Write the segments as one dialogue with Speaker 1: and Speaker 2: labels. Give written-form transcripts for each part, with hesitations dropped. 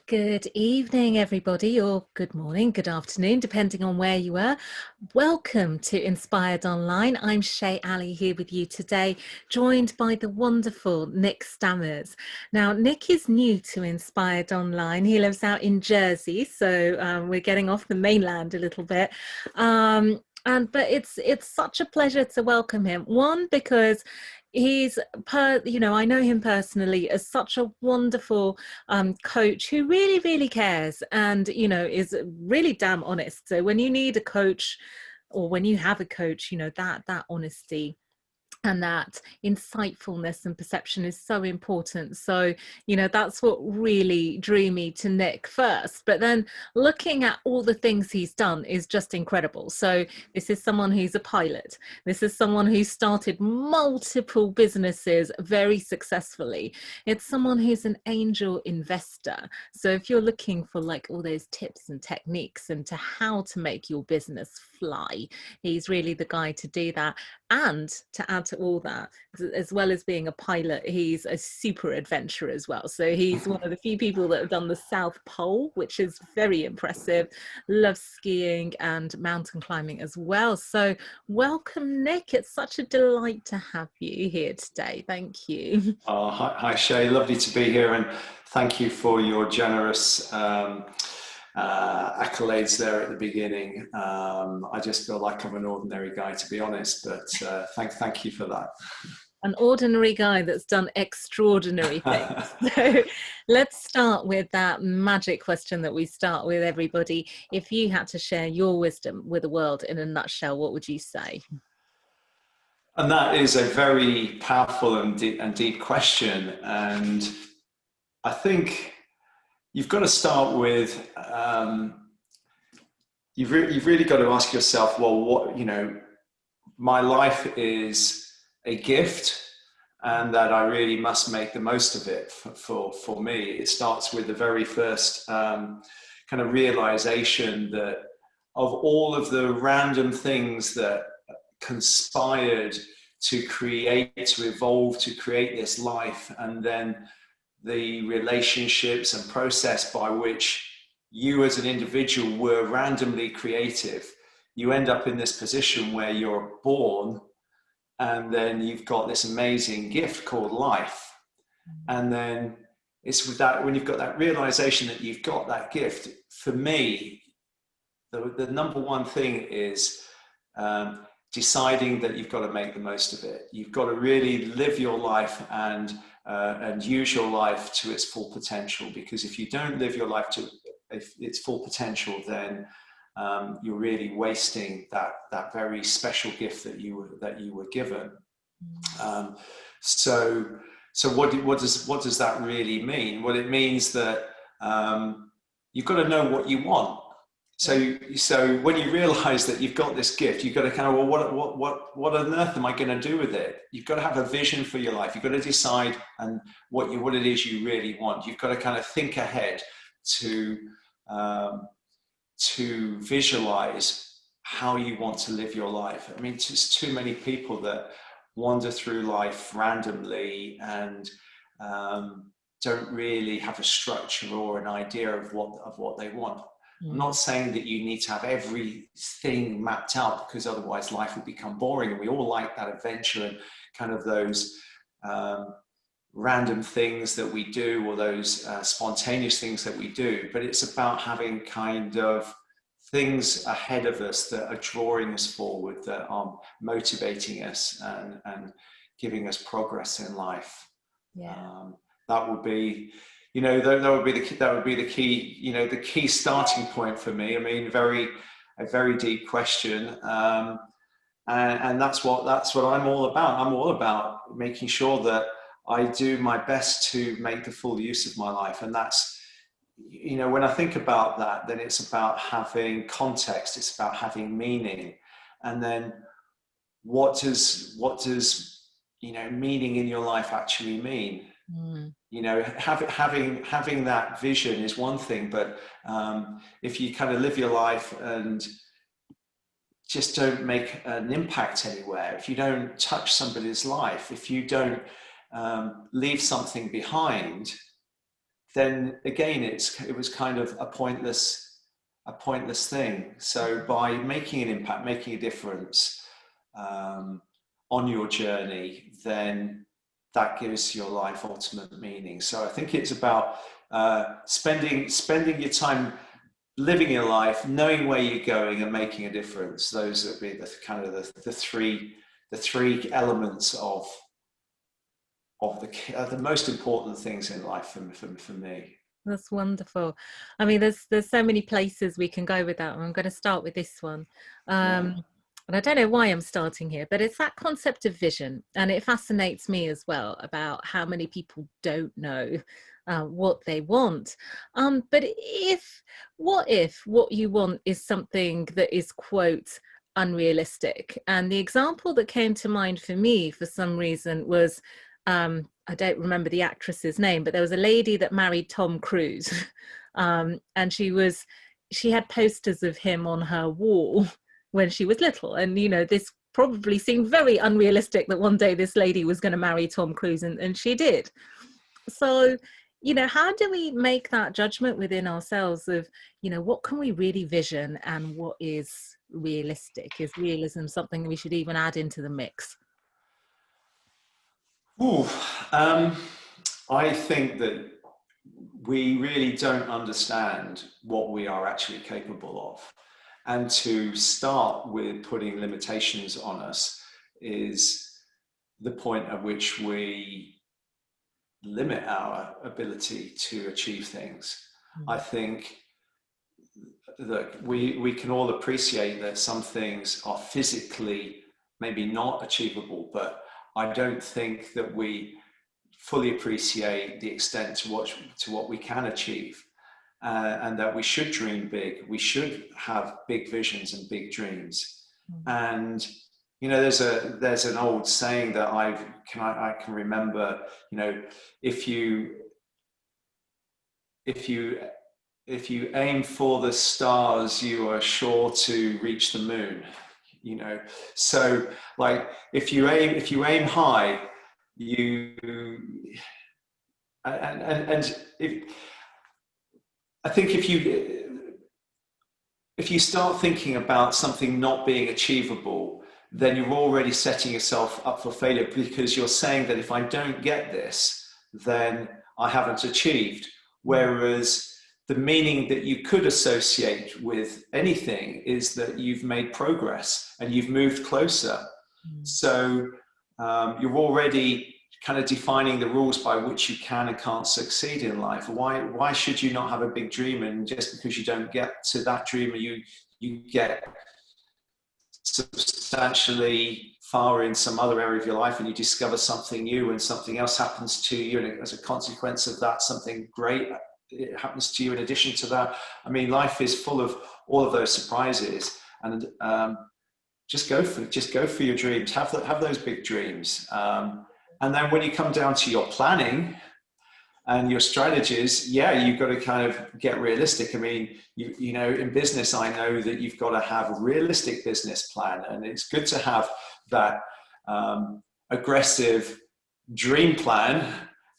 Speaker 1: Good evening, everybody, or good morning, good afternoon, depending on where you are. Welcome to Inspired Online. I'm Shay Ali here with you today, joined by the wonderful Nick Stammers. Now, Nick is new to Inspired Online. He lives out in Jersey, so we're getting off the mainland a little bit. But it's such a pleasure to welcome him. One, because I know him personally as such a wonderful coach who really cares and is really damn honest. So when you need a coach, or when you have a coach, that honesty and that insightfulness and perception is so important. So, that's what really drew me to Nick first. But then looking at all the things he's done is just incredible. So this is someone who's a pilot. This is someone who started multiple businesses very successfully. It's someone who's an angel investor. So if you're looking for like all those tips and techniques and to how to make your business fly, he's really the guy to do that. And to add to all that, as well as being a pilot, he's a super adventurer as well. So he's one of the few people that have done the South Pole, which is very impressive. Loves skiing and mountain climbing as well. So welcome, Nick. It's such a delight to have you here today. Thank you.
Speaker 2: Oh, hi, Shay. Lovely to be here, and thank you for your generous accolades there at the beginning. I just feel like I'm an ordinary guy, to be honest, but thank you for that.
Speaker 1: An ordinary guy that's done extraordinary things. So let's start with that magic question that we start with everybody. If you had to share your wisdom with the world in a nutshell, what would you say?
Speaker 2: And that is a very powerful and deep question. And I think you've got to start with, you've really got to ask yourself, well, my life is a gift, and that I really must make the most of it. For me, it starts with the very first kind of realization that of all of the random things that conspired to evolve, to create this life, and then the relationships and process by which you as an individual were randomly creative, you end up in this position where you're born, and then you've got this amazing gift called life. And then it's with that, when you've got that realization that you've got that gift, for me, the number one thing is deciding that you've got to make the most of it. You've got to really live your life and use your life to its full potential, because if you don't live your life to its full potential, then you're really wasting that very special gift that you were given. So what does that really mean? Well, it means that you've got to know what you want. So when you realize that you've got this gift, you've got to kind of, well, what on earth am I going to do with it? You've got to have a vision for your life. You've got to decide and what it is you really want. You've got to kind of think ahead to visualize how you want to live your life. I mean, there's too many people that wander through life randomly and don't really have a structure or an idea of what they want. I'm not saying that you need to have everything mapped out, because otherwise life would become boring, and we all like that adventure and kind of those random things that we do, or those spontaneous things that we do. But it's about having kind of things ahead of us that are drawing us forward, that are motivating us and giving us progress in life. That would be, that would be the key, the key starting point for me. I mean, a very deep question. And that's what I'm all about. I'm all about making sure that I do my best to make the full use of my life. And that's, when I think about that, then it's about having context. It's about having meaning. And then what does meaning in your life actually mean? Having that vision is one thing, but if you kind of live your life and just don't make an impact anywhere, if you don't touch somebody's life, if you don't leave something behind, then again, it was kind of a pointless thing. So by making an impact, making a difference um, on your journey, then that gives your life ultimate meaning. So I think it's about spending your time living your life, knowing where you're going, and making a difference. Those would be the kind of the three elements of the most important things in life for me.
Speaker 1: That's wonderful. I mean, there's so many places we can go with that. I'm going to start with this one.
Speaker 2: Yeah.
Speaker 1: And I don't know why I'm starting here, but it's that concept of vision. And it fascinates me as well about how many people don't know what they want. But what if what you want is something that is, quote, unrealistic? And the example that came to mind for me for some reason was I don't remember the actress's name, but there was a lady that married Tom Cruise, and she had posters of him on her wall when she was little, and this probably seemed very unrealistic that one day this lady was going to marry Tom Cruise, and she did. So, how do we make that judgment within ourselves of, what can we really vision and what is realistic? Is realism something we should even add into the mix?
Speaker 2: Ooh, um, I think that we really don't understand what we are actually capable of. And to start with putting limitations on us is the point at which we limit our ability to achieve things. I
Speaker 1: Mm.
Speaker 2: think that we can all appreciate that some things are physically maybe not achievable, but I don't think that we fully appreciate the extent to what we can achieve, and that we should dream big. We should have big visions and big dreams.
Speaker 1: Mm.
Speaker 2: And there's an old saying that I can remember. If you if you if you aim for the stars, you are sure to reach the moon. So like if you aim high, you and if I think if you start thinking about something not being achievable, then you're already setting yourself up for failure, because you're saying that if I don't get this, then I haven't achieved.
Speaker 1: Mm.
Speaker 2: Whereas the meaning that you could associate with anything is that you've made progress and you've moved closer.
Speaker 1: Mm.
Speaker 2: So you're already kind of defining the rules by which you can and can't succeed in life. Why should you not have a big dream, and just because you don't get to that dream, you get substantially far in some other area of your life and you discover something new and something else happens to you, and as a consequence of that, something great it happens to you in addition to that. I mean, life is full of all of those surprises, and just go for your dreams. Have those big dreams, and then when you come down to your planning and your strategies, yeah, you've got to kind of get realistic. I mean, in business, I know that you've got to have a realistic business plan, and it's good to have that aggressive dream plan,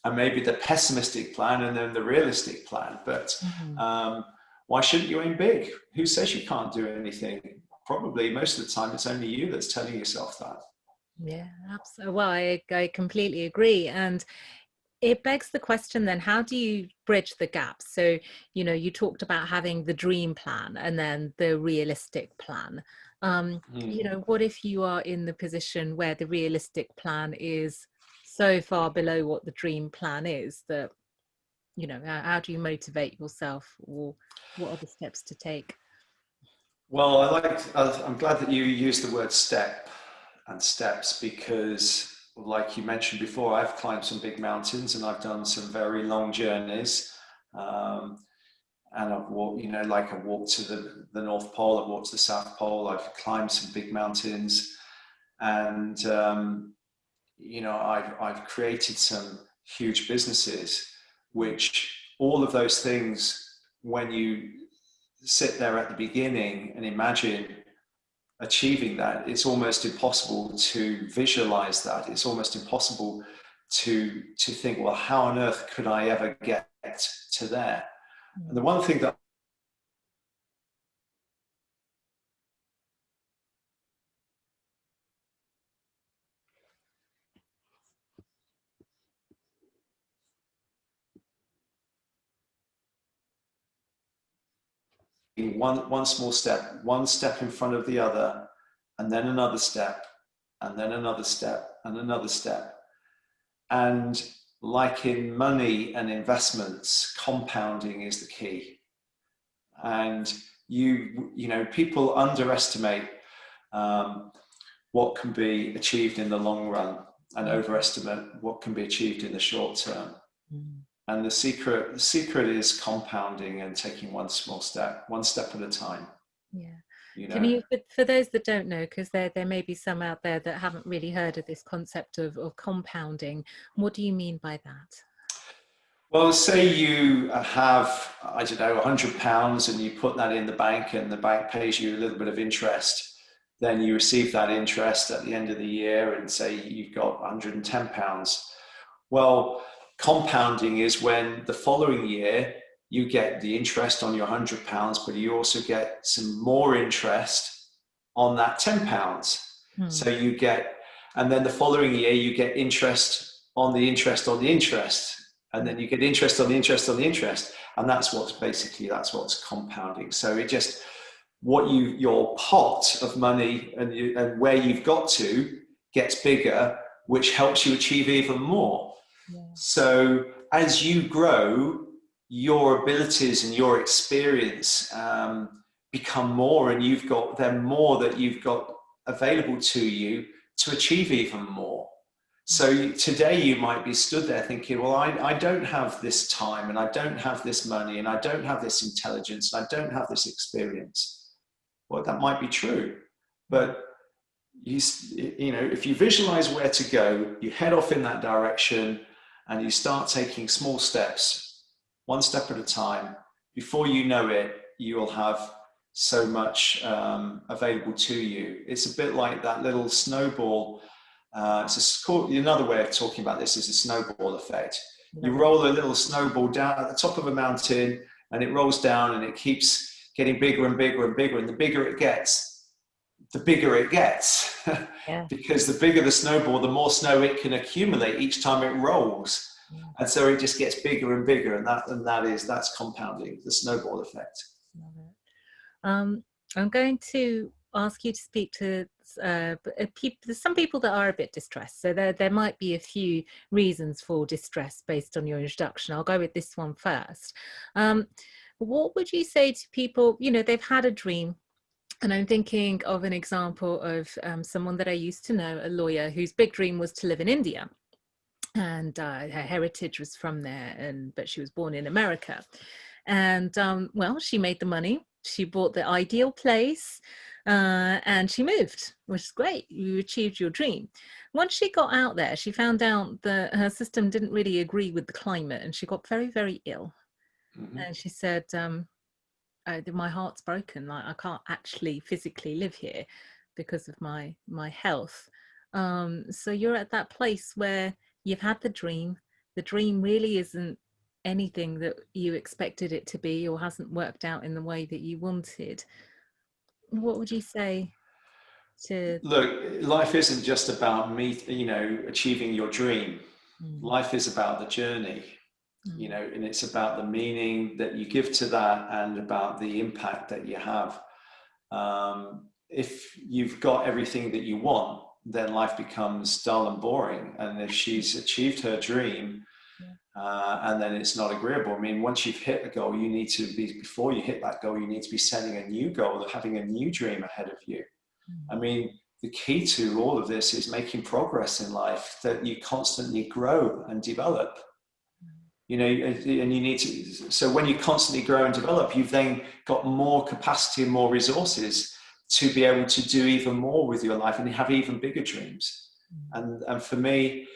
Speaker 2: and maybe the pessimistic plan, and then the realistic plan. But
Speaker 1: Mhm.
Speaker 2: why shouldn't you aim big? Who says you can't do anything? Probably most of the time, it's only you that's telling yourself that.
Speaker 1: Yeah, absolutely. Well, I completely agree. And it begs the question then, how do you bridge the gap? So, you talked about having the dream plan and then the realistic plan.
Speaker 2: Mm.
Speaker 1: What if you are in the position where the realistic plan is so far below what the dream plan is that, how do you motivate yourself, or what are the steps to take?
Speaker 2: Well, I'm glad that you used the word step and steps, because, like you mentioned before, I've climbed some big mountains and I've done some very long journeys. Um, and I've walked, like I've walked to the North Pole, I've walked to the South Pole, I've climbed some big mountains, and I've created some huge businesses, which all of those things, when you sit there at the beginning and imagine achieving that, it's almost impossible to visualize that. It's almost impossible to think, well, how on earth could I ever get to there. And the
Speaker 1: Mm.
Speaker 2: one thing that one small step, one step in front of the other, and then another step, and then another step, and another step. And like in money and investments, compounding is the key. And you know, people underestimate what can be achieved in the long run and
Speaker 1: Mm.
Speaker 2: overestimate what can be achieved in the short term.
Speaker 1: Mm.
Speaker 2: And the secret is compounding and taking one small step, one step at a time.
Speaker 1: Yeah.
Speaker 2: You
Speaker 1: Can
Speaker 2: know,
Speaker 1: you, for those that don't know, because there may be some out there that haven't really heard of this concept of compounding, what do you mean by that?
Speaker 2: well, say you have, I don't know, £100 and you put that in the bank and the bank pays you a little bit of interest. Then you receive that interest at the end of the year and say you've got £110. Well, compounding is when the following year you get the interest on your £100, but you also get some more interest on that £10.
Speaker 1: Hmm.
Speaker 2: So you get, and then the following year you get interest on the interest on the interest, and then you get interest on the interest on the interest, and that's what's compounding. So it just your pot of money and where you've got to gets bigger, which helps you achieve even more.
Speaker 1: Yeah.
Speaker 2: So as you grow, your abilities and your experience become more, and you've got then more that you've got available to you to achieve even more. So today you might be stood there thinking, well, I don't have this time, and I don't have this money, and I don't have this intelligence, and I don't have this experience. Well, that might be true, but you know, if you visualize where to go, you head off in that direction, and you start taking small steps, one step at a time. Before you know it, you will have so much available to you. It's a bit like that little snowball. Another way of talking about this is the snowball effect. You
Speaker 1: Love it.
Speaker 2: roll a little snowball down at the top of a mountain, and it rolls down, and it keeps getting bigger and bigger and bigger. And the bigger it gets,
Speaker 1: Yeah.
Speaker 2: because the bigger the snowball, the more snow it can accumulate each time it rolls.
Speaker 1: Yeah.
Speaker 2: And so it just gets bigger and bigger, and that's compounding, the snowball effect.
Speaker 1: Love it. I'm going to ask you to speak to there's some people that are a bit distressed. So there might be a few reasons for distress based on your introduction. I'll go with this one first. What would you say to people, you know, they've had a dream? And I'm thinking of an example of someone that I used to know, a lawyer whose big dream was to live in India. And her heritage was from there, but she was born in America. And well, she made the money. She bought the ideal place, and she moved, which is great. You achieved your dream. Once she got out there, she found out that her system didn't really agree with the climate, and she got very, very ill.
Speaker 2: Mm-hmm.
Speaker 1: And she said, my heart's broken. Like, I can't actually physically live here because of my health. So you're at that place where you've had the dream. The dream really isn't anything that you expected it to be, or hasn't worked out in the way that you wanted. What would you say to?
Speaker 2: Look, life isn't just about achieving your dream.
Speaker 1: Mm.
Speaker 2: Life is about the journey,
Speaker 1: Mm.
Speaker 2: and it's about the meaning that you give to that and about the impact that you have. If you've got everything that you want, then life becomes dull and boring. And if she's achieved her dream,
Speaker 1: Yeah.
Speaker 2: and then it's not agreeable. I mean, once you've hit a goal, before you hit that goal, you need to be setting a new goal, having a new dream ahead of you. I
Speaker 1: Mm.
Speaker 2: mean, the key to all of this is making progress in life, that you constantly grow and develop. And you need to, so when you constantly grow and develop, you've then got more capacity and more resources to be able to do even more with your life and have even bigger dreams. And for me,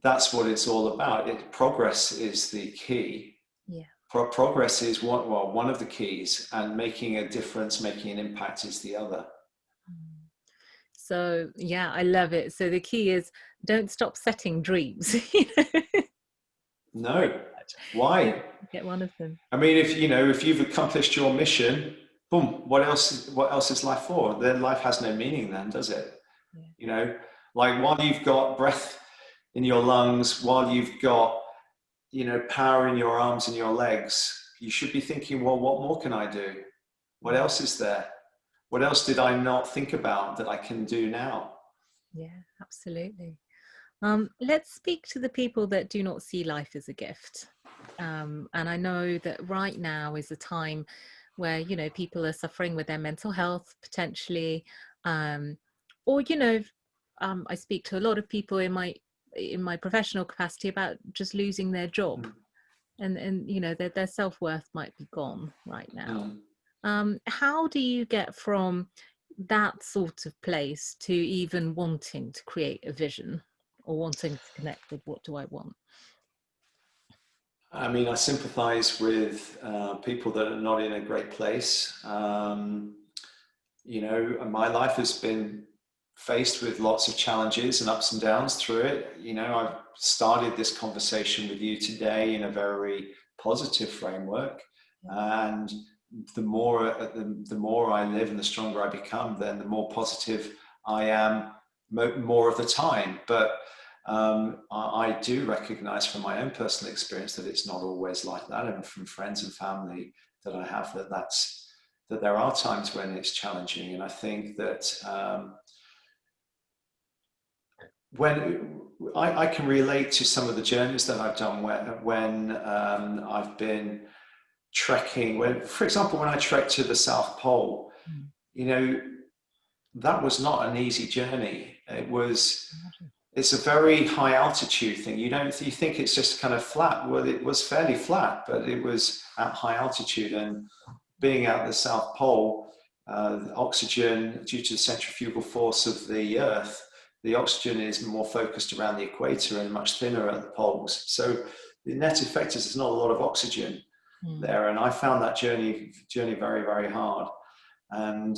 Speaker 2: that's what it's all about. Progress is the key.
Speaker 1: Yeah.
Speaker 2: Progress is one of the keys, and making a difference, making an impact is the other.
Speaker 1: So yeah, I love it. So the key is don't stop setting dreams. You know?
Speaker 2: No, Why?
Speaker 1: Get one of them.
Speaker 2: I mean, if you've accomplished your mission, boom, what else is life for? Then life has no meaning then, does it?
Speaker 1: Yeah.
Speaker 2: You know, like while you've got breath in your lungs, while you've got, power in your arms and your legs, you should be thinking, well, what more can I do? What
Speaker 1: Mm.
Speaker 2: else is there? What else did I not think about that I can do now?
Speaker 1: Yeah, absolutely. Let's speak to the people that do not see life as a gift. And I know that right now is a time where, people are suffering with their mental health potentially, or, I speak to a lot of people in my professional capacity about just losing their job,
Speaker 2: Mm.
Speaker 1: and their self-worth might be gone right now.
Speaker 2: Mm.
Speaker 1: How do you get from that sort of place to even wanting to create a vision or wanting to connect with what do I want?
Speaker 2: I mean, I sympathize with people that are not in a great place. My life has been faced with lots of challenges and ups and downs through it. I've started this conversation with you today in a very positive framework, and the more I live and the stronger I become, then the more positive I am more of the time. But I do recognize from my own personal experience that it's not always like that, and from friends and family that I have, that there are times when it's challenging. And I think that when I can relate to some of the journeys that I've done when I've been trekking, for example, when I trekked to the South Pole,
Speaker 1: Mm.
Speaker 2: you know, that was not an easy journey. It's a very high altitude thing. You think it's just kind of flat. Well, it was fairly flat, but it was at high altitude. And being at the South Pole, the oxygen, due to the centrifugal force of the Earth, the oxygen is more focused around the equator and much thinner at the poles. So the net effect is there's not a lot of oxygen
Speaker 1: Mm.
Speaker 2: there. And I found that journey very, very hard. And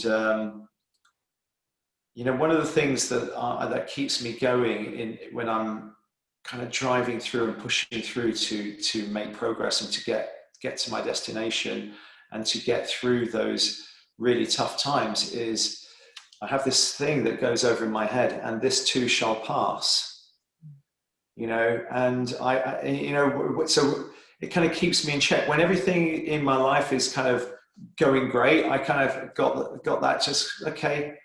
Speaker 2: one of the things that keeps me going when I'm kind of driving through and pushing through to make progress and to get to my destination and to get through those really tough times is I have this thing that goes over in my head, and this too shall pass. And so it kind of keeps me in check when everything in my life is kind of going great. I kind of got that, just okay,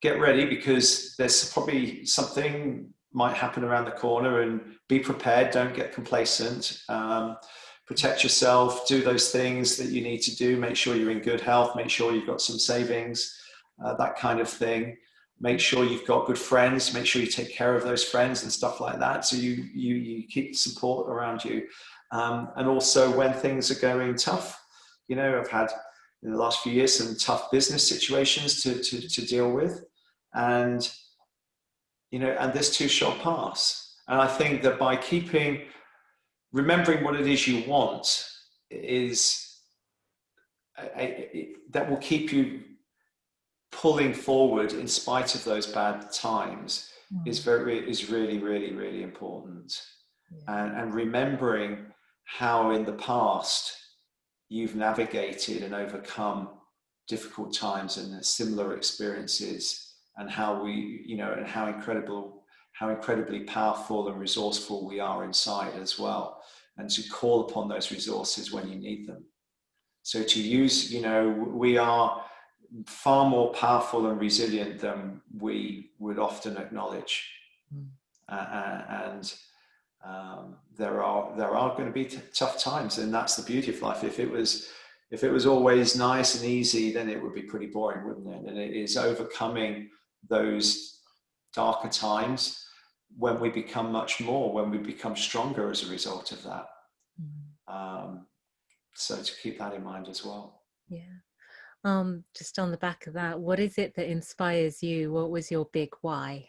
Speaker 2: get ready, because there's probably something might happen around the corner, and be prepared. Don't get complacent. Protect yourself, do those things that you need to do, make sure you're in good health, make sure you've got some savings, that kind of thing. Make sure you've got good friends, make sure you take care of those friends and stuff like that, so you keep support around you. And also when things are going tough, I've had in the last few years some tough business situations to deal with, and and this too shall pass. And I think that by remembering what it is you want that will keep you pulling forward in spite of those bad times is really, really, really important.
Speaker 1: Yeah.
Speaker 2: And remembering how in the past you've navigated and overcome difficult times and similar experiences, and how and how incredibly powerful and resourceful we are inside as well, and to call upon those resources when you need them. So to use, we are far more powerful and resilient than we would often acknowledge.
Speaker 1: Mm.
Speaker 2: And there are going to be tough times, and that's the beauty of life. If it was always nice and easy, then it would be pretty boring, wouldn't it? And it is overcoming those darker times when we become when we become stronger as a result of that. So to keep that in mind as well.
Speaker 1: Yeah. Just on the back of that, what is it that inspires you? What was your big why?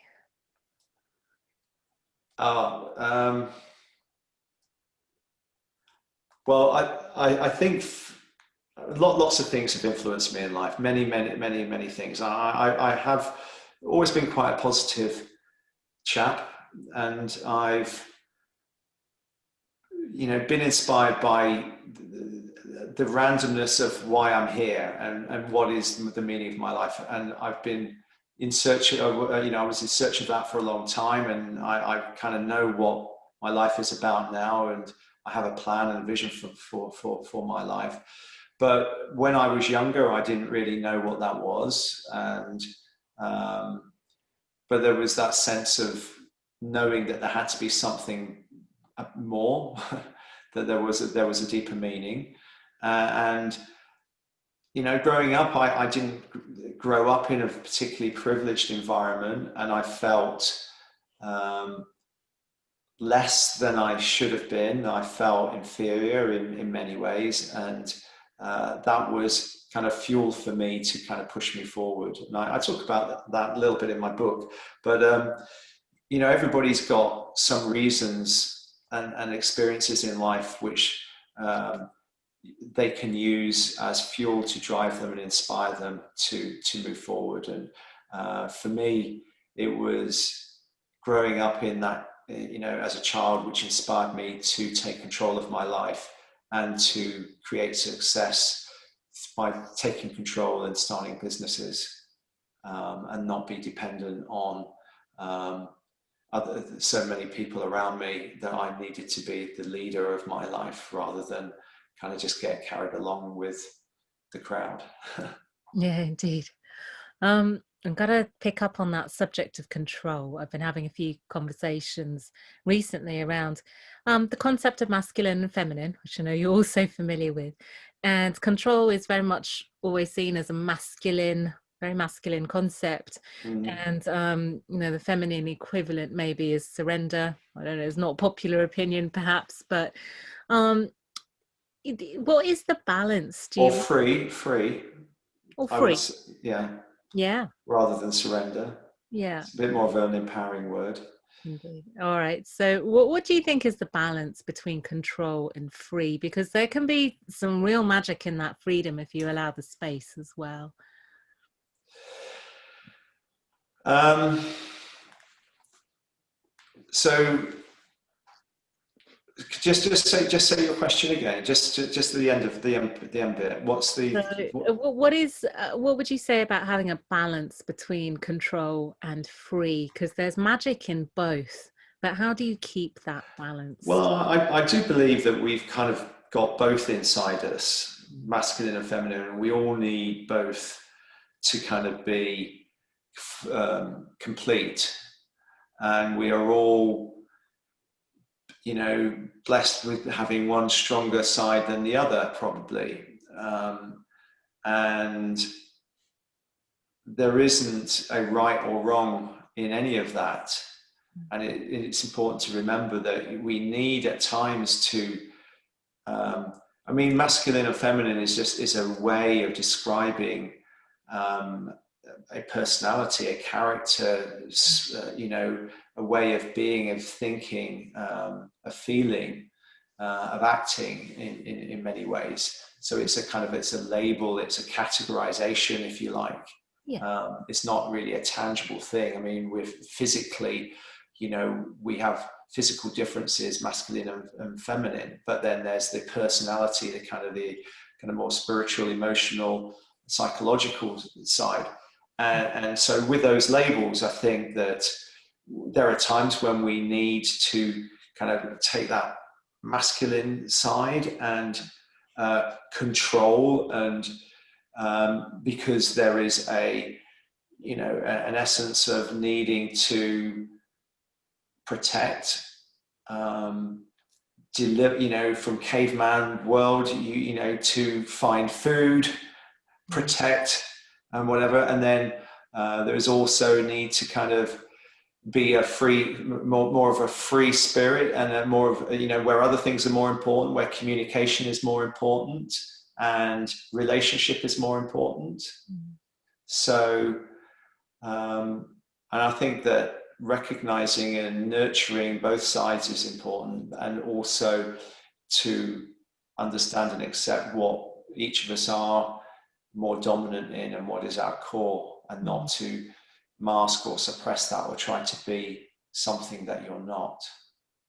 Speaker 2: Well, I think lots of things have influenced me in life. Many, many, many, many things. I have always been quite a positive chap, and I've been inspired by the randomness of why I'm here and what is the meaning of my life. And I've been in search of, I was in search of that for a long time, and I kind of know what my life is about now, and I have a plan and a vision for my life. But when I was younger, I didn't really know what that was, and but there was that sense of knowing that there had to be something more, that there was a deeper meaning, and growing up, I didn't grow up in a particularly privileged environment, and I felt less than I should have been. I felt inferior in many ways, and that was kind of fuel for me to kind of push me forward. And I talk about that a little bit in my book, but everybody's got some reasons and experiences in life which they can use as fuel to drive them and inspire them to move forward. And for me, it was growing up in that, as a child, which inspired me to take control of my life and to create success by taking control and starting businesses, and not be dependent on so many people around me, that I needed to be the leader of my life rather than kind of just get carried along with the crowd.
Speaker 1: Yeah, indeed. I'm gonna pick up on that subject of control. I've been having a few conversations recently around the concept of masculine and feminine, which I know you're also familiar with. And control is very much always seen as a masculine, very masculine concept.
Speaker 2: Mm.
Speaker 1: And the feminine equivalent maybe is surrender. I don't know, it's not a popular opinion perhaps, but um, what is the balance? Do
Speaker 2: Or
Speaker 1: you
Speaker 2: free,
Speaker 1: or
Speaker 2: I would
Speaker 1: free?
Speaker 2: say, yeah,
Speaker 1: Yeah,
Speaker 2: rather than surrender.
Speaker 1: yeah.
Speaker 2: It's a bit more of an empowering word.
Speaker 1: Indeed. All right. So, what do you think is the balance between control and free? Because there can be some real magic in that freedom if you allow the space as well.
Speaker 2: Um, so just say your question again. Just the end of the end bit. What's
Speaker 1: So,
Speaker 2: the
Speaker 1: what would you say about having a balance between control and free? Because there's magic in both, but how do you keep that
Speaker 2: Well,
Speaker 1: balanced?
Speaker 2: I do believe that we've kind of got both inside us, masculine and feminine, and we all need both to kind of be complete. And we are all, blessed with having one stronger side than the other, probably. And there isn't a right or wrong in any of that. And it's important to remember that we need at times to, masculine and feminine is a way of describing a personality, a character, a way of being, of thinking, of feeling, of acting in many ways. So it's a label, it's a categorization, if you like.
Speaker 1: Yeah.
Speaker 2: It's not really a tangible thing. I mean, with physically, we have physical differences, masculine and feminine, but then there's the personality, the kind of more spiritual, emotional, psychological side. And so with those labels, I think that there are times when we need to kind of take that masculine side and control, and because there is an essence of needing to protect, deliver, from caveman world, to find food, protect, and whatever. And then there is also a need to kind of be a free, more of a free spirit, and a more of, where other things are more important, where communication is more important and relationship is more important. So, and I think that recognizing and nurturing both sides is important, and also to understand and accept what each of us are more dominant in and what is our core, and not to mask or suppress that or try to be something that you're not.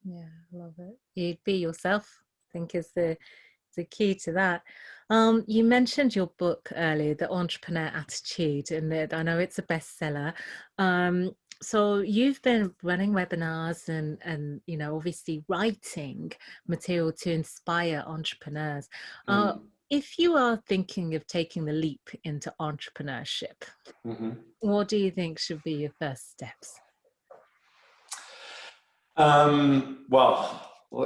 Speaker 1: Yeah, I love it. You be yourself, I think is the key to that. You mentioned your book earlier, The Entrepreneur Attitude, and that I know it's a bestseller. Um, so you've been running webinars and obviously writing material to inspire entrepreneurs. Uh,
Speaker 2: Mm.
Speaker 1: if you are thinking of taking the leap into entrepreneurship,
Speaker 2: Hmm.
Speaker 1: what do you think should be your first steps?
Speaker 2: Well,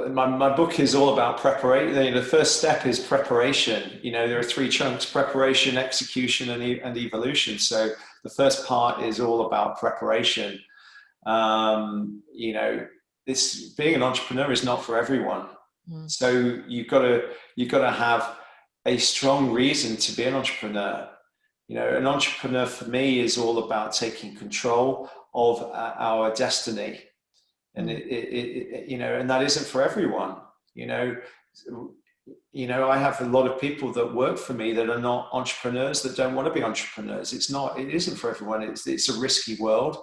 Speaker 2: my book is all about preparation. The first step is preparation. There are three chunks: preparation, execution, and evolution. So the first part is all about preparation. Um, you know, this being an entrepreneur is not for everyone.
Speaker 1: Mm,
Speaker 2: So you've got to have a strong reason to be an entrepreneur. An entrepreneur for me is all about taking control of our destiny, and
Speaker 1: mm,
Speaker 2: and that isn't for everyone. You know, I have a lot of people that work for me that are not entrepreneurs, that don't want to be entrepreneurs. It isn't for everyone. It's a risky world.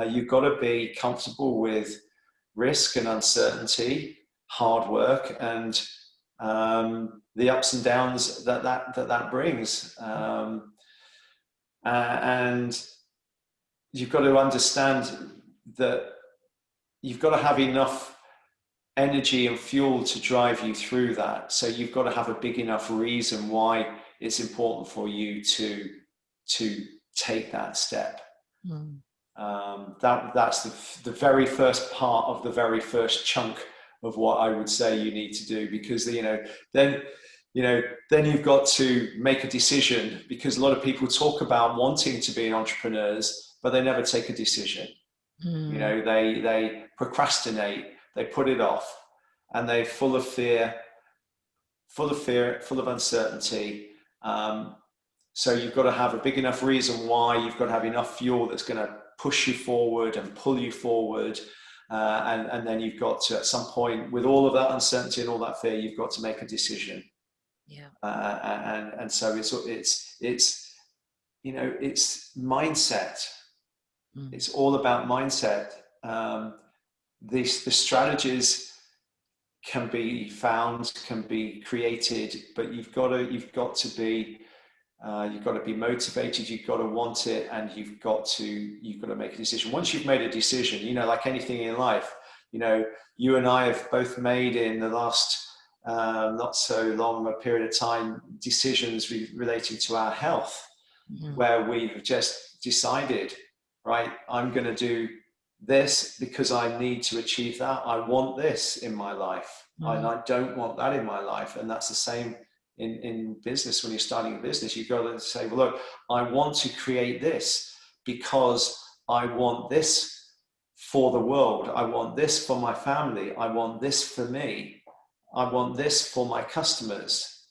Speaker 2: You've got to be comfortable with risk and uncertainty, hard work, and the ups and downs that brings. And you've got to understand that you've got to have enough energy and fuel to drive you through that. So you've got to have a big enough reason why it's important for you to take that step.
Speaker 1: mm.
Speaker 2: That's the very first part of the very first chunk of what I would say you need to do, because then you know then you've got to make a decision, because a lot of people talk about wanting to be entrepreneurs, but they never take a decision.
Speaker 1: Mm,
Speaker 2: They procrastinate, they put it off, and they're full of fear, full of uncertainty. So you've got to have a big enough reason why. You've got to have enough fuel that's going to push you forward and pull you forward. And then you've got to, at some point, with all of that uncertainty and all that fear, you've got to make a decision.
Speaker 1: yeah.
Speaker 2: And so it's mindset.
Speaker 1: Mm,
Speaker 2: It's all about mindset. The strategies can be found, can be created, but you've got to be motivated. You've got to want it, and you've got to make a decision. Once you've made a decision, like anything in life, you and I have both made in the last not so long a period of time decisions relating to our health,
Speaker 1: mm,
Speaker 2: where we've just decided, right, I'm going to do this because I need to achieve that. I want this in my life, and
Speaker 1: mm,
Speaker 2: I don't want that in my life. And that's the same in business. When you're starting a business, you've got to say, well, look, I want to create this because I want this for the world. I want this for my family. I want this for me. I want this for my customers.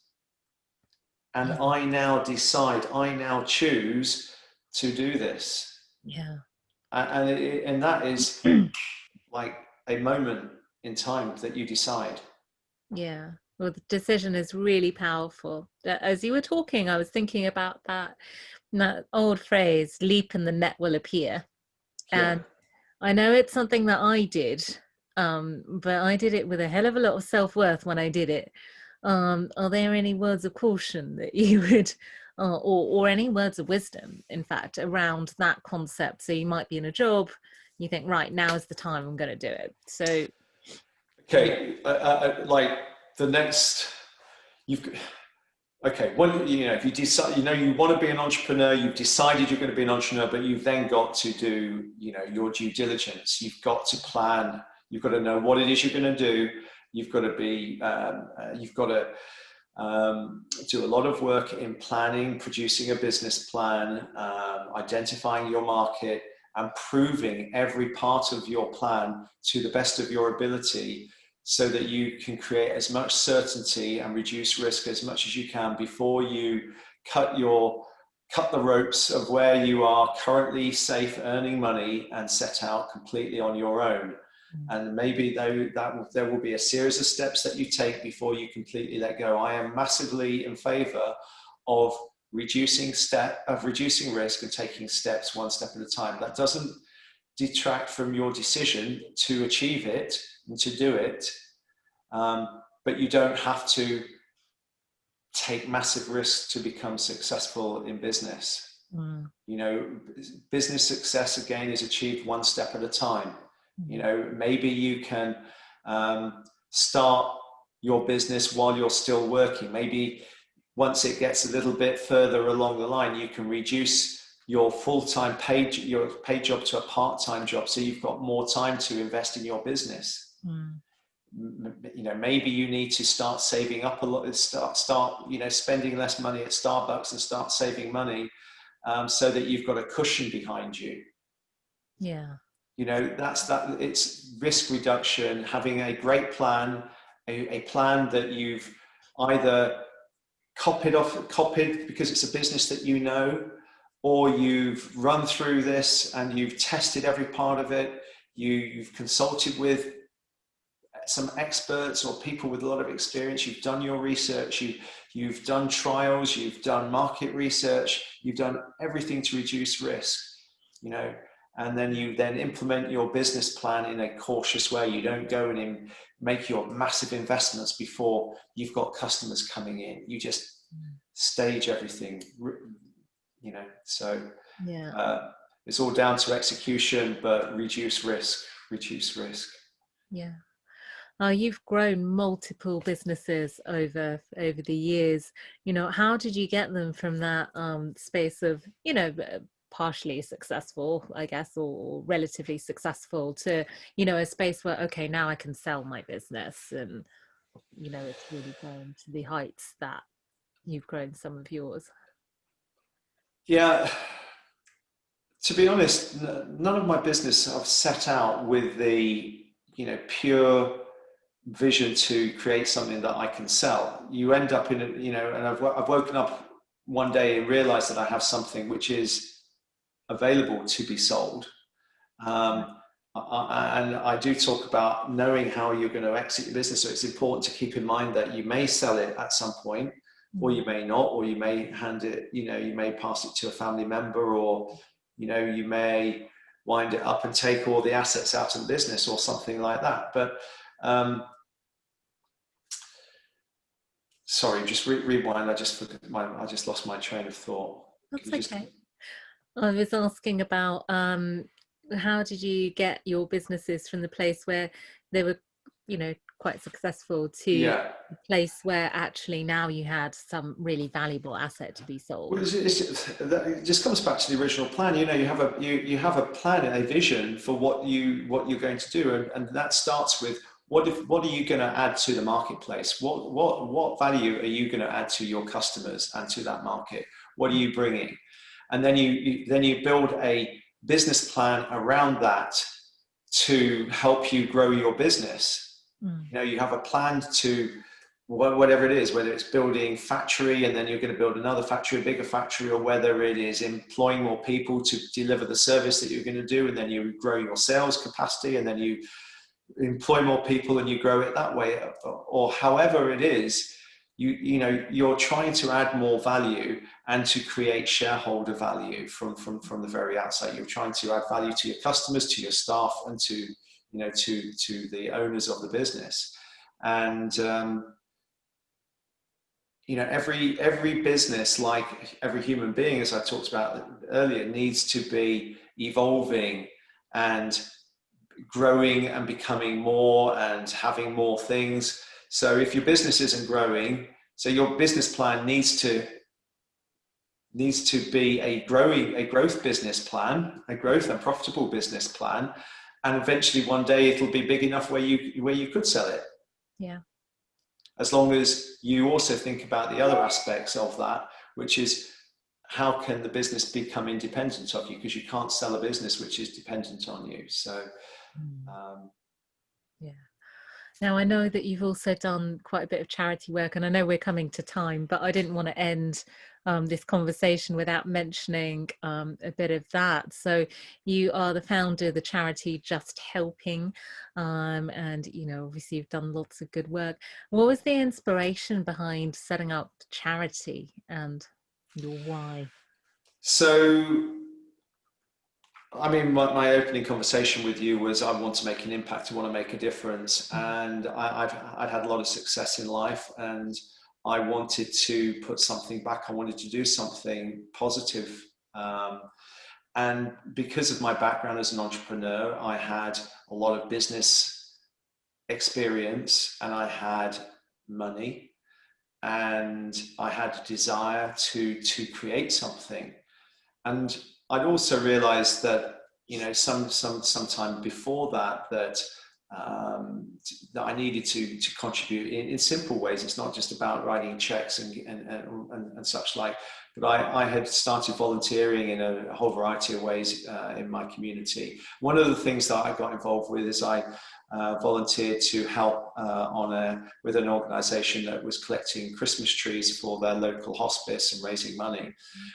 Speaker 2: And
Speaker 1: mm.
Speaker 2: I now choose to do this.
Speaker 1: Yeah.
Speaker 2: And that is like a moment in time that you decide.
Speaker 1: Yeah. Well, the decision is really powerful. As you were talking, I was thinking about that old phrase, leap and the net will appear.
Speaker 2: Yeah.
Speaker 1: And I know it's something that I did, but I did it with a hell of a lot of self-worth when I did it. Are there any words of caution that you would, or any words of wisdom, in fact, around that concept? So you might be in a job, you think, right, now is the time I'm going to do it. So, yeah.
Speaker 2: Okay. Like the next, you've okay. When if you decide, you want to be an entrepreneur, you've decided you're going to be an entrepreneur, but you've then got to do, your due diligence. You've got to plan. You've got to know what it is you're going to do. You've got to do a lot of work in planning, producing a business plan, identifying your market, and proving every part of your plan to the best of your ability, so that you can create as much certainty and reduce risk as much as you can before you cut the ropes of where you are currently safe earning money and set out completely on your own. And maybe there will be a series of steps that you take before you completely let go. I am massively in favor of reducing risk and taking steps one step at a time. That doesn't detract from your decision to achieve it and to do it. But you don't have to take massive risks to become successful in business.
Speaker 1: Mm.
Speaker 2: You know, business success again is achieved one step at a time. You
Speaker 1: Mm.
Speaker 2: know, maybe you can start your business while you're still working. Maybe once it gets a little bit further along the line, you can reduce your full-time your paid job to a part-time job, so you've got more time to invest in your business.
Speaker 1: Mm.
Speaker 2: You know, maybe you need to start saving up a lot, start you know, spending less money at Starbucks and start saving money, so that you've got a cushion behind you.
Speaker 1: Yeah.
Speaker 2: You know, it's risk reduction, having a great plan, a plan that you've either copied because it's a business that you know, or you've run through this and you've tested every part of it. You've consulted with some experts or people with a lot of experience. You've done your research. You've done trials. You've done market research. You've done everything to reduce risk. You know, and then you implement your business plan in a cautious way. You don't go and make your massive investments before you've got customers coming in. You just stage everything, you know. So
Speaker 1: Yeah.
Speaker 2: it's all down to execution, but reduce risk.
Speaker 1: Yeah. You've grown multiple businesses over the years. You know, how did you get them from that space of, you know, partially successful, I guess, or relatively successful, to, you know, a space where, okay, now I can sell my business, and, you know, it's really grown to the heights that you've grown some of yours?
Speaker 2: Yeah, to be honest, none of my business I've set out with the, you know, pure vision to create something that I can sell. You end up in a, you know, and I've woken up one day and realized that I have something which is available to be sold. And I do talk about knowing how you're going to exit your business. So it's important to keep in mind that you may sell it at some point, or
Speaker 1: Mm.
Speaker 2: you may not, or you may hand it, you know, you may pass it to a family member, or, you know, you may wind it up and take all the assets out of the business or something like that. But sorry, just rewind. I just lost my train of thought. Could
Speaker 1: That's
Speaker 2: you just?
Speaker 1: okay. I was asking about how did you get your businesses from the place where they were, you know, quite successful, to
Speaker 2: Yeah.
Speaker 1: the place where actually now you had some really valuable asset to be
Speaker 2: Well,
Speaker 1: sold?
Speaker 2: it just comes back to the original plan. You know, you have a plan and a vision for what you're going to do, and that starts with what are you going to add to the marketplace? What value are you going to add to your customers and to that market? What are you bringing? And then you build a business plan around that to help you grow your business.
Speaker 1: Mm.
Speaker 2: You know, you have a plan to whatever it is, whether it's building factory and then you're going to build another factory, a bigger factory, or whether it is employing more people to deliver the service that you're going to do, and then you grow your sales capacity, and then you employ more people and you grow it that way, or however it is. You know, you're trying to add more value and to create shareholder value from the very outset. You're trying to add value to your customers, to your staff, and to, you know, to the owners of the business. And you know, every business, like every human being, as I talked about earlier, needs to be evolving and growing and becoming more and having more things. So if your business isn't growing, so your business plan needs to be a growth business plan, a growth and profitable business plan, and eventually one day it'll be big enough where you could sell it.
Speaker 1: Yeah.
Speaker 2: As long as you also think about the other aspects of that, which is how can the business become independent of you, because you can't sell a business which is dependent on you. So
Speaker 1: Mm.
Speaker 2: um,
Speaker 1: Yeah. Now, I know that you've also done quite a bit of charity work, and I know we're coming to time, but I didn't want to end this conversation without mentioning a bit of that. So, you are the founder of the charity Just Helping, and, you know, obviously you've done lots of good work. What was the inspiration behind setting up charity, and your why?
Speaker 2: so I mean, my opening conversation with you was I want to make an impact, I want to make a difference, and I'd had a lot of success in life, and I wanted to put something back. I wanted to do something positive, and because of my background as an entrepreneur, I had a lot of business experience, and I had money, and I had a desire to create something. And I'd also realized that, sometime before that I needed to contribute in simple ways. It's not just about writing checks and such like, but I had started volunteering in a whole variety of ways in my community. One of the things that I got involved with is I volunteered to help with an organization that was collecting Christmas trees for their local hospice and raising money.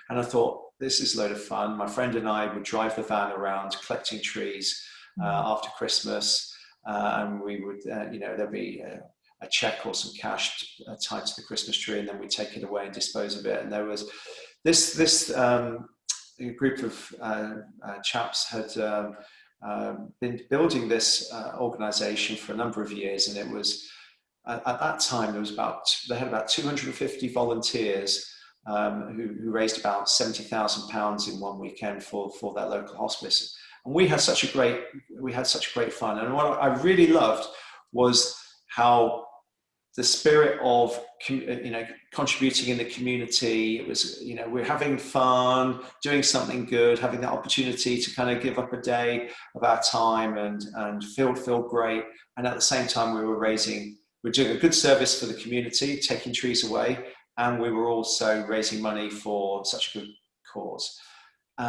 Speaker 2: And I thought, this is a load of fun. My friend and I would drive the van around collecting trees after Christmas, and we would, there'd be a check or some cash tied to the Christmas tree, and then we'd take it away and dispose of it. And there was this group of chaps had been building this organization for a number of years, and it was at that time they had about 250 volunteers who raised about £70,000 in one weekend for their local hospice. And we had such great fun. And what I really loved was how the spirit of contributing in the community. It was, we're having fun, doing something good, having that opportunity to kind of give up a day of our time and feel great. And at the same time, we're doing a good service for the community, taking trees away, and we were also raising money for such a good cause. So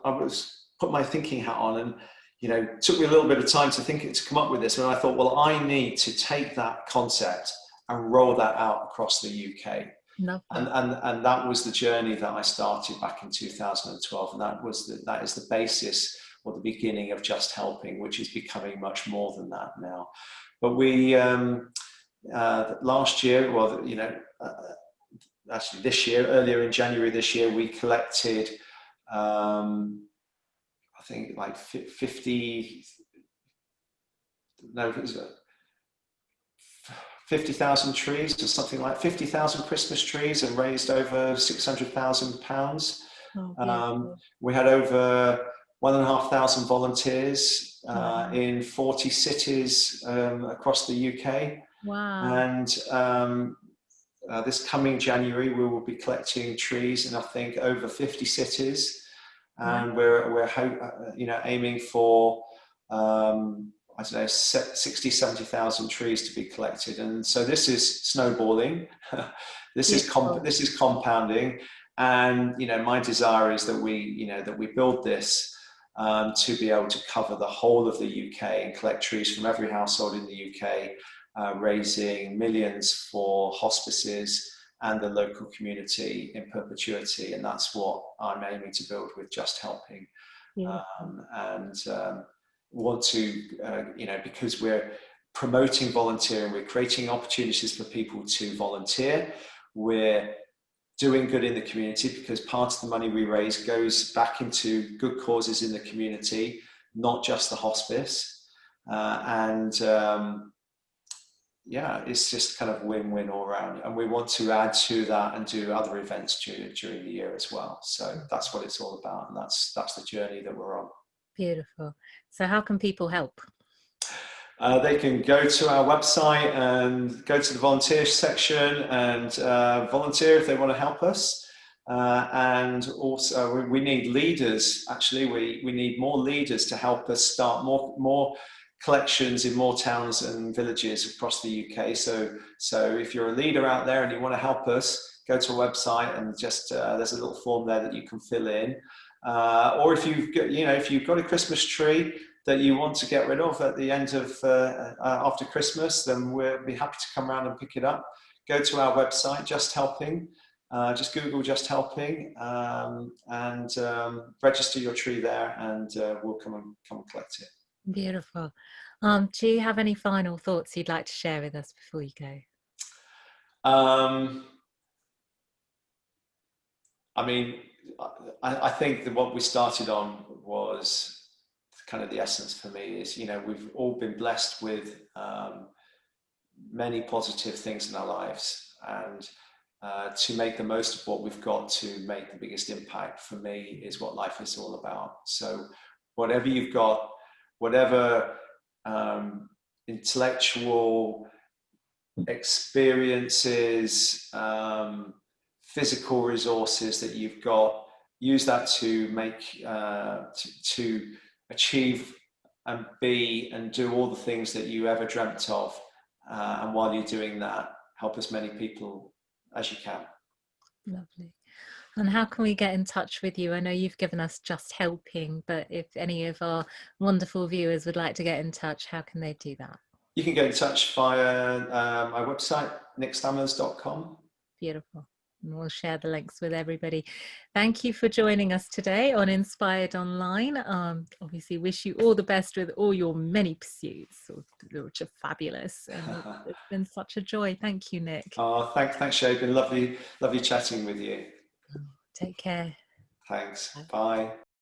Speaker 2: I was put my thinking hat on, and it took me a little bit of time to come up with this. And I thought, well, I need to take that concept and roll that out across the UK. And that was the journey that I started back in 2012, and that is the basis or the beginning of Just Helping, which is becoming much more than that now. But we last year, actually this year, earlier in January this year, we collected, I think like 50,000 trees or something, like 50,000 Christmas trees, and raised over £600,000. We had over 1,500 volunteers in 40 cities across the UK.
Speaker 1: Wow.
Speaker 2: And this coming January, we will be collecting trees in, I think, over 50 cities. And we're aiming for, I don't know, 60, 70,000 trees to be collected. And so this is snowballing. This is compounding. And, my desire is that we build this to be able to cover the whole of the UK and collect trees from every household in the UK, raising millions for hospices and the local community in perpetuity. And that's what I'm aiming to build with Just Helping. Want to, because we're promoting volunteering, we're creating opportunities for people to volunteer, we're doing good in the community, because part of the money we raise goes back into good causes in the community, not just the hospice. It's just kind of win-win all around. And we want to add to that and do other events during the year as well. So that's what it's all about. And that's the journey that we're on.
Speaker 1: Beautiful. So how can people help?
Speaker 2: They can go to our website and go to the volunteer section and volunteer if they want to help us. And also we need leaders. Actually, we need more leaders to help us start more collections in more towns and villages across the UK. So if you're a leader out there and you want to help us, go to our website and just there's a little form there that you can fill in. Or if you've got a Christmas tree that you want to get rid of at the end of after Christmas, then we'll be happy to come around and pick it up. Go to our website, Just Helping. Just Google Just Helping and register your tree there, and we'll come and collect it.
Speaker 1: Beautiful. Do you have any final thoughts you'd like to share with us before you go?
Speaker 2: I mean, I think that what we started on was kind of the essence for me is, we've all been blessed with many positive things in our lives, and to make the most of what we've got to make the biggest impact for me is what life is all about. So whatever you've got, whatever intellectual experiences, physical resources that you've got, use that to make to achieve and be and do all the things that you ever dreamt of, and while you're doing that, help as many people as you can.
Speaker 1: Lovely. And how can we get in touch with you? I know you've given us just helping, but if any of our wonderful viewers would like to get in touch, how can they do that?
Speaker 2: You can get in touch via my website, nickstammers.com.
Speaker 1: Beautiful. And we'll share the links with everybody. Thank you for joining us today on Inspired Online. Obviously, wish you all the best with all your many pursuits, which are fabulous. And it's been such a joy. Thank you, Nick.
Speaker 2: Oh, thanks, Shay. Been lovely chatting with you.
Speaker 1: Take care.
Speaker 2: Thanks.
Speaker 1: Bye.
Speaker 2: Bye.